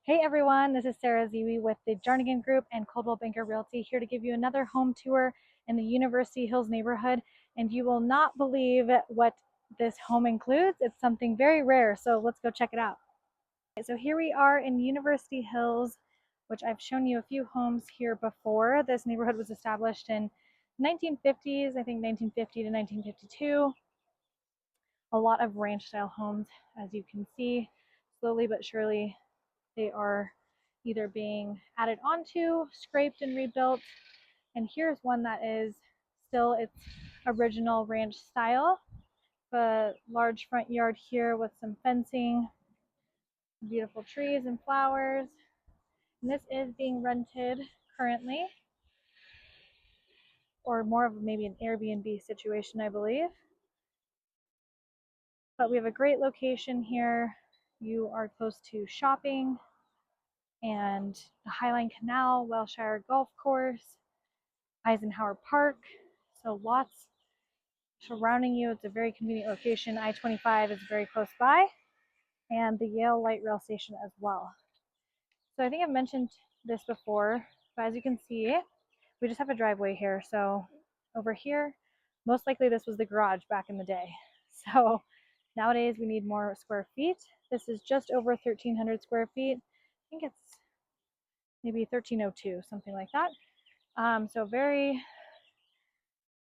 Hey everyone, this is Sarah Ziwi with the Jarnigan Group and Coldwell Banker Realty here to give you another home tour in the University Hills neighborhood. And you will not believe what this home includes. It's something very rare, so let's go check it out. So here we are in University Hills, which I've shown you a few homes here before. This neighborhood was established in 1950s, I think 1950 to 1952. A lot of ranch style homes, as you can see. Slowly but surely they are either being added onto, scraped and rebuilt. And here's one that is still its original ranch style. A large front yard here with some fencing, beautiful trees and flowers. And this is being rented currently, or more of maybe an Airbnb situation, I believe. But we have a great location here. You are close to shopping and the Highline Canal, Wellshire Golf Course, Eisenhower Park. So lots surrounding you. It's a very convenient location. I-25 is very close by, and the Yale Light Rail Station as well. So I think I've mentioned this before, but as you can see, we just have a driveway here. So over here, most likely this was the garage back in the day. So nowadays we need more square feet. This is just over 1,300 square feet. I think it's maybe 1,302, something like that. So very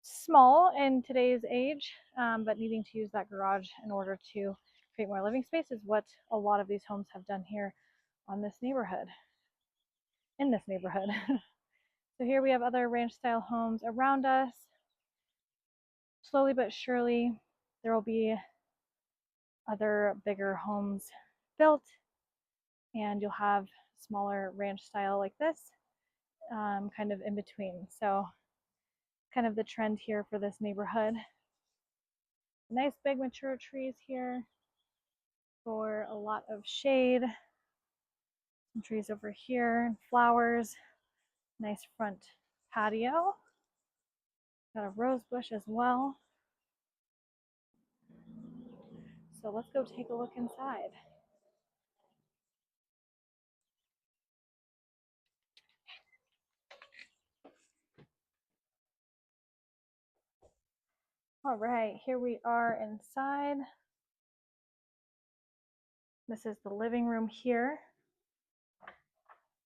small in today's age, but needing to use that garage in order to create more living space is what a lot of these homes have done here on this neighborhood, in this neighborhood. So here we have other ranch style homes around us. Slowly but surely, there will be other bigger homes built, and you'll have smaller ranch style like this, kind of in between. So kind of the trend here for this neighborhood. Nice big mature trees here for a lot of shade. Some trees over here, flowers, nice front patio. Got a rose bush as well. So let's go take a look inside. All right, here we are inside. This is the living room here.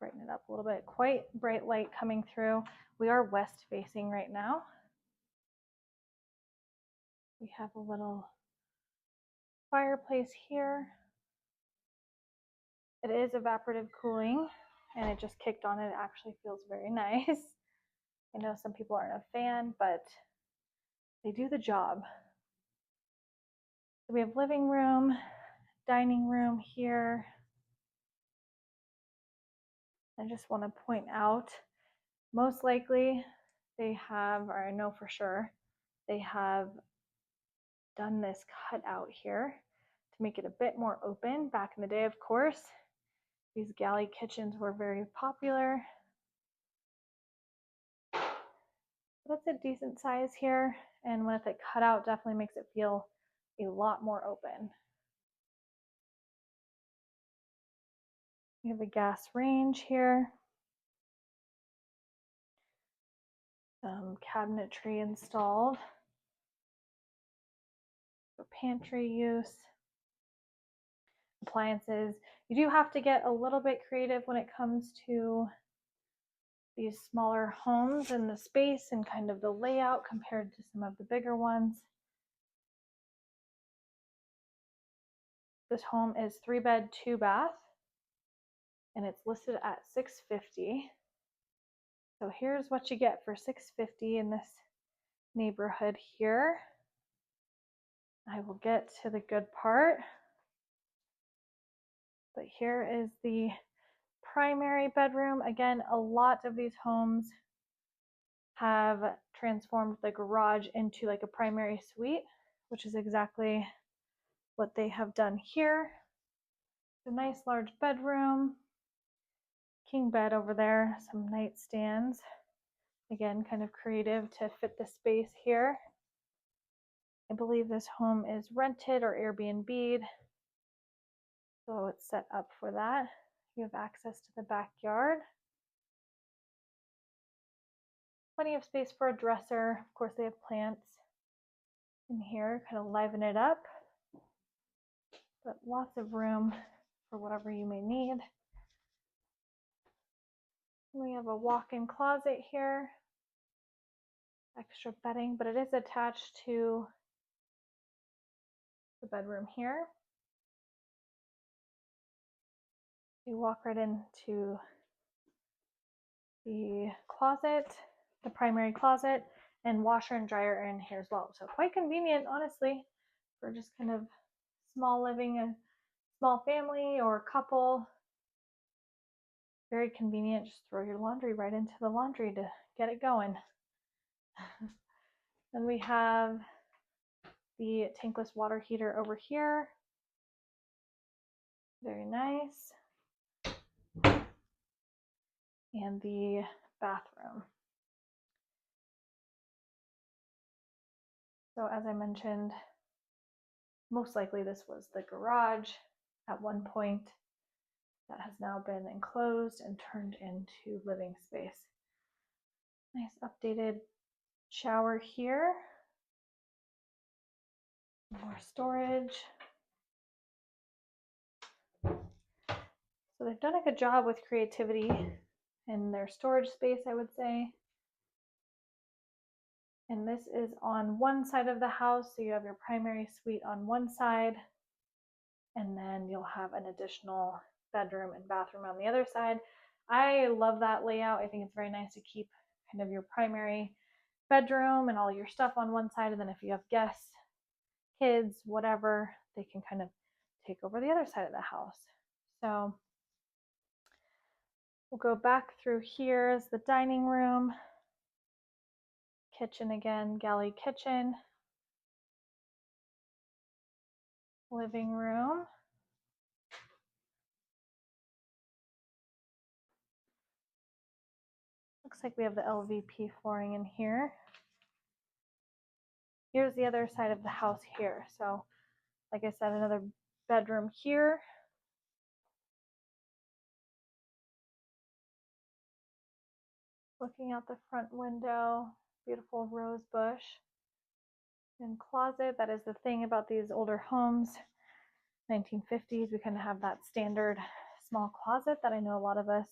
Brighten it up a little bit. Quite bright light coming through. We are west facing right now. We have a little fireplace here. It is evaporative cooling, and it just kicked on. It actually feels very nice. I know some people aren't a fan, but they do the job. So we have living room, dining room here. I just want to point out, most likely they have, or I know for sure, they have done this cutout here to make it a bit more open. Back in the day, of course, these galley kitchens were very popular. That's a decent size here, and with it cut out, definitely makes it feel a lot more open. We have a gas range here. Cabinetry installed for pantry use. Appliances. You do have to get a little bit creative when it comes to these smaller homes and the space and kind of the layout compared to some of the bigger ones. This home is 3-bed, 2-bath, and it's listed at $650,000. So here's what you get for $650,000 in this neighborhood here. I will get to the good part. But here is the primary bedroom. Again, a lot of these homes have transformed the garage into like a primary suite, which is exactly what they have done here. A nice large bedroom, king bed over there, some nightstands. Again, kind of creative to fit the space here. I believe this home is rented or Airbnb'd, so it's set up for that. You have access to the backyard. Plenty of space for a dresser. Of course, they have plants in here, kind of liven it up. But lots of room for whatever you may need. We have a walk-in closet here. Extra bedding, but it is attached to the bedroom here. You walk right into the closet, the primary closet, and washer and dryer are in here as well. So quite convenient, honestly, for just kind of small living, a small family or couple. Very convenient. Just throw your laundry right into the laundry to get it going. Then we have the tankless water heater over here. Very nice. And the bathroom. So as I mentioned, most likely this was the garage at one point that has now been enclosed and turned into living space. Nice updated shower here. More storage. So they've done a good job with creativity in their storage space, I would say. And this is on one side of the house, so you have your primary suite on one side, and then you'll have an additional bedroom and bathroom on the other side. I love that layout. I think it's very nice to keep kind of your primary bedroom and all your stuff on one side, and then if you have guests, kids, whatever, they can kind of take over the other side of the house. So we'll go back through here is the dining room, kitchen again, galley kitchen, living room. Looks like we have the LVP flooring in here. Here's the other side of the house here. So like I said, another bedroom here. Looking out the front window, beautiful rose bush. And closet, that is the thing about these older homes, 1950s, we kind of have that standard small closet that I know a lot of us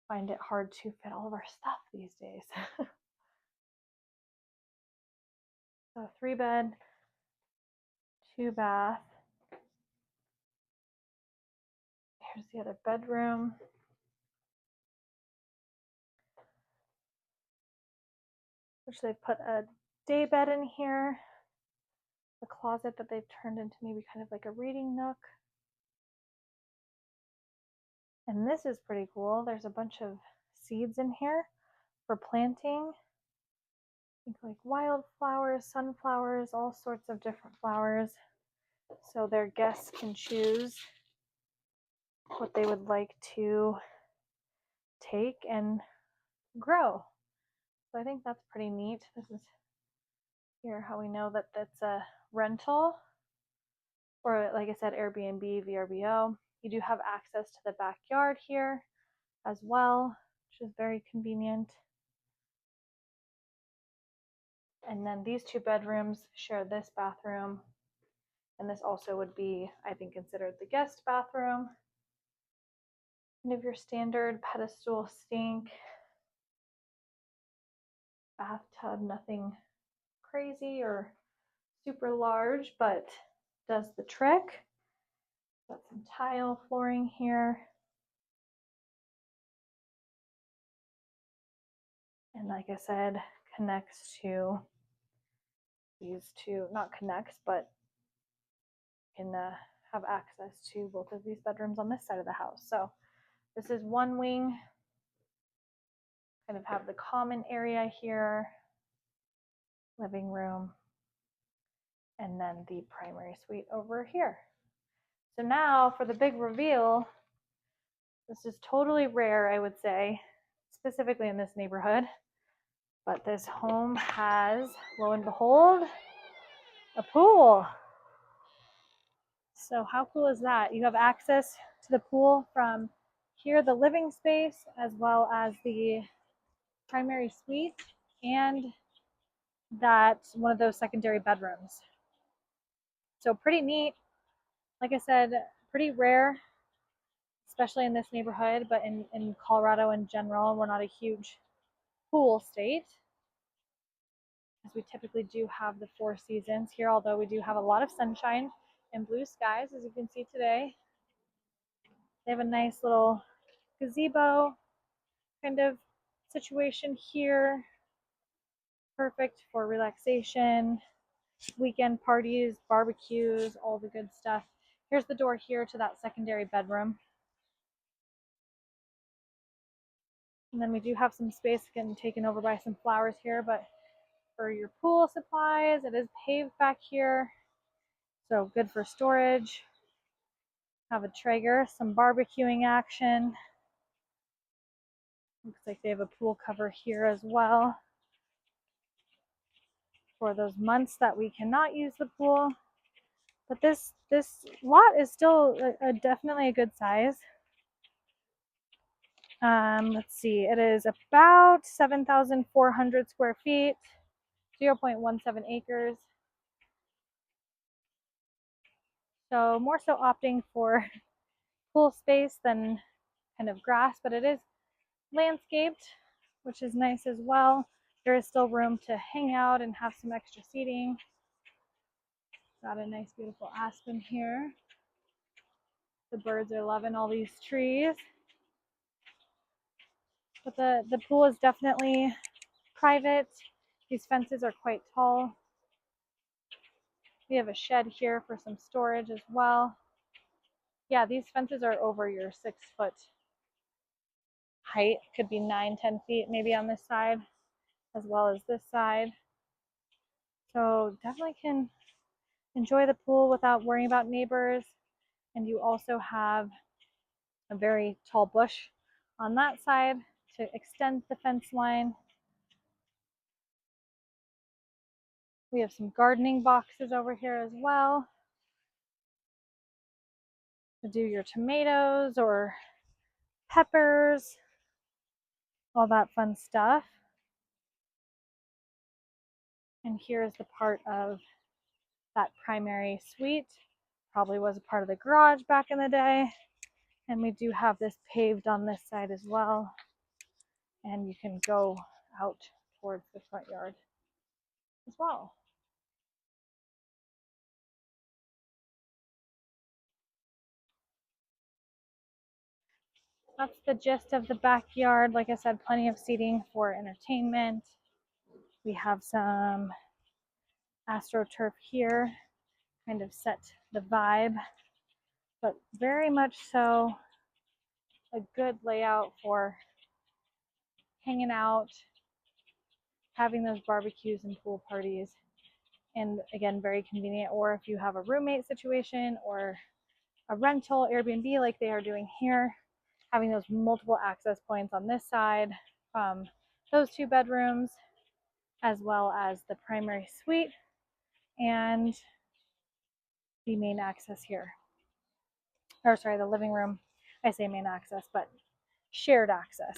find it hard to fit all of our stuff these days. So 3-bed, 2-bath. Here's the other bedroom. Which they've put a day bed in here. The closet that they've turned into maybe kind of like a reading nook. And this is pretty cool. There's a bunch of seeds in here for planting. I think like wildflowers, sunflowers, all sorts of different flowers. So their guests can choose what they would like to take and grow. So I think that's pretty neat. This is here how we know that that's a rental, or like I said, Airbnb, VRBO. You do have access to the backyard here as well, which is very convenient. And then these 2 bedrooms share this bathroom. And this also would be, I think, considered the guest bathroom. Kind of your standard pedestal sink. Bathtub, nothing crazy or super large, but does the trick. Got some tile flooring here. And like I said, connects to these 2, not connects, but can have access to both of these bedrooms on this side of the house. So this is one wing. Kind of have the common area here, living room, and then the primary suite over here. So now for the big reveal, this is totally rare, I would say, specifically in this neighborhood, but this home has, lo and behold, a pool. So how cool is that? You have access to the pool from here, the living space, as well as the primary suite and that one of those secondary bedrooms. So pretty neat. Like I said, pretty rare, especially in this neighborhood, but in Colorado in general, we're not a huge pool state, as we typically do have the 4 seasons here, although we do have a lot of sunshine and blue skies, as you can see today. They have a nice little gazebo kind of situation here. Perfect for relaxation, weekend parties, barbecues, all the good stuff. Here's the door here to that secondary bedroom. And then we do have some space getting taken over by some flowers here, but for your pool supplies, it is paved back here. So good for storage. Have a Traeger, some barbecuing action. Looks like they have a pool cover here as well for those months that we cannot use the pool. But this lot is still definitely a good size. Let's see, it is about 7,400 square feet, 0.17 acres. So more so opting for pool space than kind of grass, but it is landscaped, which is nice as well. There is still room to hang out and have some extra seating. Got a nice beautiful aspen here. The birds are loving all these trees. But the pool is definitely private. These fences are quite tall. We have a shed here for some storage as well. Yeah, these fences are over your 6-foot height. Could be 9-10 feet maybe on this side as well as this side. So definitely can enjoy the pool without worrying about neighbors. And you also have a very tall bush on that side to extend the fence line. We have some gardening boxes over here as well to do your tomatoes or peppers, all that fun stuff. And here's the part of that primary suite. Probably was a part of the garage back in the day. And we do have this paved on this side as well. And you can go out towards the front yard as well. That's the gist of the backyard. Like I said, plenty of seating for entertainment. We have some AstroTurf here, kind of set the vibe, but very much so a good layout for hanging out, having those barbecues and pool parties. And again, very convenient. Or if you have a roommate situation or a rental Airbnb like they are doing here, having those multiple access points on this side from those 2 bedrooms, as well as the primary suite and the main access here. Or sorry, the living room. I say main access, but shared access.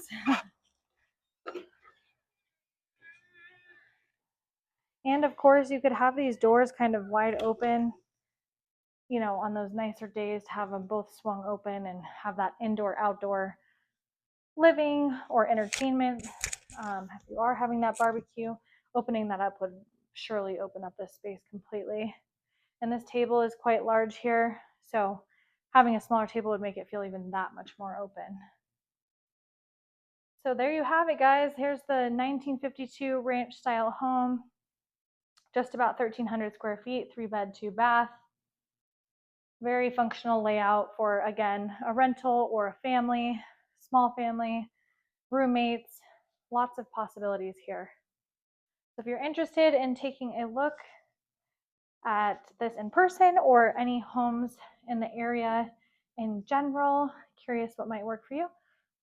And of course, you could have these doors kind of wide open, you know, on those nicer days to have them both swung open and have that indoor outdoor living or entertainment. If you are having that barbecue, opening that up would surely open up this space completely. And this table is quite large here, so having a smaller table would make it feel even that much more open. So there you have it, guys. Here's the 1952 ranch style home. Just about 1,300 square feet, 3-bed, 2-bath. Very functional layout for, again, a rental or a family, small family, roommates, lots of possibilities here. So if you're interested in taking a look at this in person or any homes in the area in general, curious what might work for you,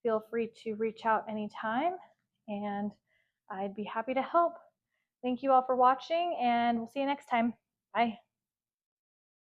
feel free to reach out anytime and I'd be happy to help. Thank you all for watching and we'll see you next time. Bye.